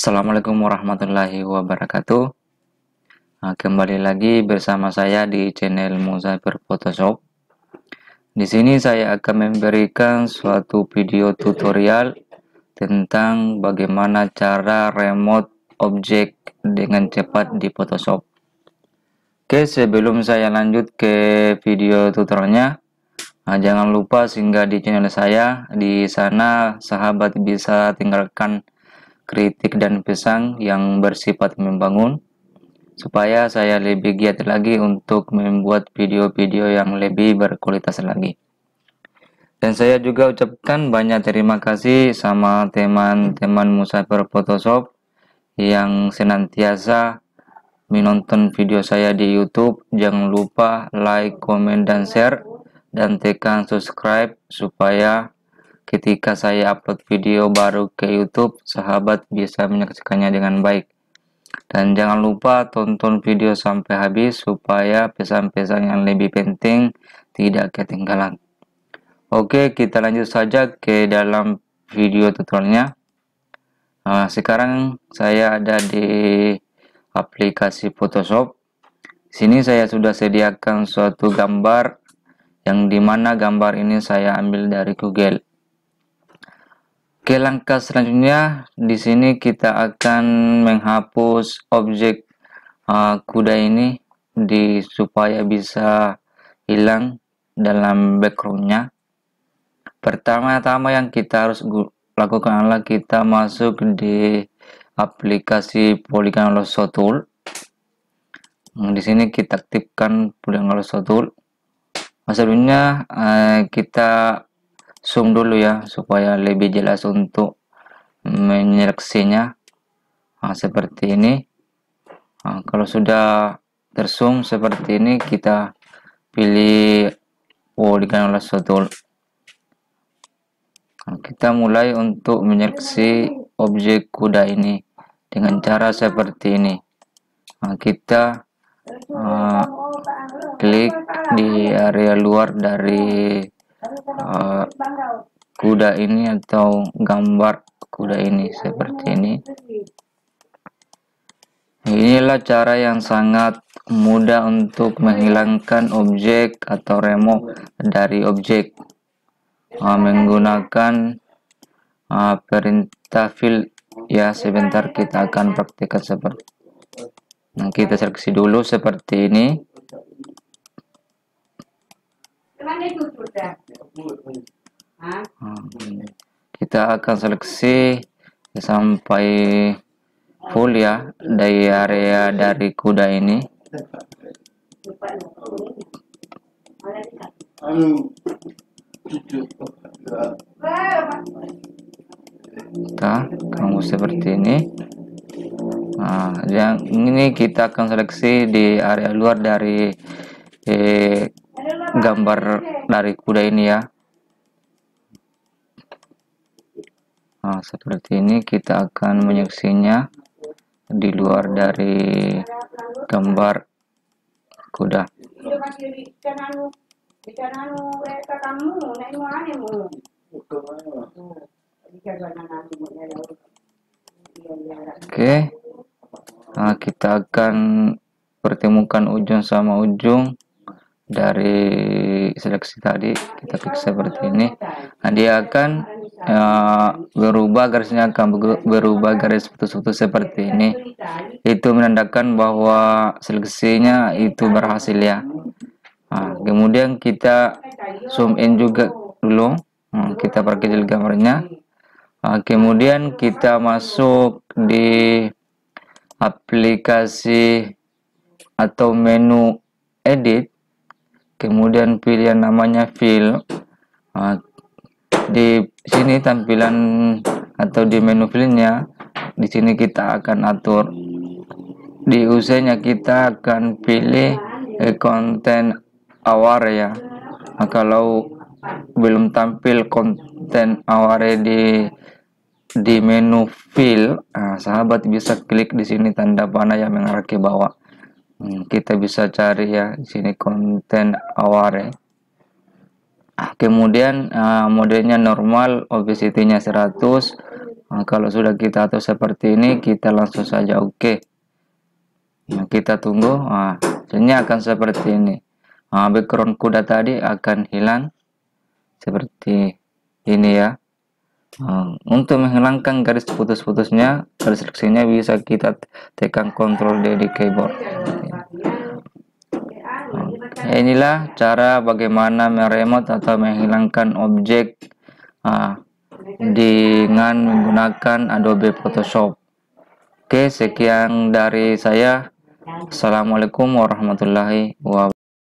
Assalamualaikum warahmatullahi wabarakatuh. Kembali lagi bersama saya di channel Muzafir Photoshop. Di sini saya akan memberikan suatu video tutorial tentang bagaimana cara remote objek dengan cepat di Photoshop. Oke, sebelum saya lanjut ke video tutorialnya, jangan lupa singgah di channel saya. Di sana sahabat bisa tinggalkan kritik dan pesan yang bersifat membangun supaya saya lebih giat lagi untuk membuat video-video yang lebih berkualitas lagi. Dan saya juga ucapkan banyak terima kasih sama teman-teman Muzafir Photoshop yang senantiasa menonton video saya di YouTube. Jangan lupa like, komen, dan share, dan tekan subscribe supaya ketika saya upload video baru ke YouTube, sahabat bisa menyaksikannya dengan baik. Dan jangan lupa tonton video sampai habis supaya pesan-pesan yang lebih penting tidak ketinggalan. Oke, kita lanjut saja ke dalam video tutorialnya. Sekarang saya ada di aplikasi Photoshop. Sini saya sudah sediakan suatu gambar yang dimana gambar ini saya ambil dari Google. Oke, langkah selanjutnya di sini kita akan menghapus objek kuda ini supaya bisa hilang dalam backgroundnya. Pertama-tama yang kita harus lakukan adalah kita masuk di aplikasi Polygon Lasso Tool. Di sini kita aktifkan Polygon Lasso Tool. Sebelumnya kita zoom dulu ya supaya lebih jelas untuk menyeleksinya. Seperti ini. Kalau sudah terzoom seperti ini, kita pilih Polygon Lasso Tool. Kita mulai untuk menyeleksi objek kuda ini dengan cara seperti ini. Kita klik di area luar dari kuda ini atau gambar kuda ini seperti ini. Inilah cara yang sangat mudah untuk menghilangkan objek atau remote dari objek menggunakan perintah fill. Ya, sebentar kita akan praktikkan seperti. Kita seleksi dulu seperti ini. Kita akan seleksi sampai full ya dari area dari kuda ini. Kita ganggu seperti ini. Yang ini kita akan seleksi di area luar dari gambar dari kuda ini ya. Seperti ini kita akan menyeksinya di luar dari gambar kuda. Oke, kita akan pertemukan ujung sama ujung dari seleksi tadi. Kita klik seperti ini. Dia akan berubah, garisnya akan berubah garis putus-putus seperti ini. Itu menandakan bahwa seleksinya itu berhasil ya. Kemudian kita zoom in juga dulu. Kita perkecil gambarnya. Kemudian kita masuk di aplikasi atau menu edit. Kemudian pilih yang namanya fill. Di sini tampilan atau di menu fillnya, di sini kita akan atur. Di usainya kita akan pilih konten aware ya. Kalau belum tampil konten aware di menu fill, sahabat bisa klik di sini tanda panah yang mengarah ke bawah. Kita bisa cari ya di sini konten aware. Kemudian modelnya normal, opacity-nya 100, Nah, kalau sudah kita atur seperti ini, kita langsung saja oke. Nah, kita tunggu. Nah, hasilnya akan seperti ini. Nah, background kuda tadi akan hilang seperti ini ya. Nah, untuk menghilangkan garis putus-putusnya, garis seleksinya bisa kita tekan Ctrl D di keyboard. Nah, inilah cara bagaimana meremote atau menghilangkan objek dengan menggunakan Adobe Photoshop. Oke, sekian dari saya. Assalamualaikum warahmatullahi wabarakatuh.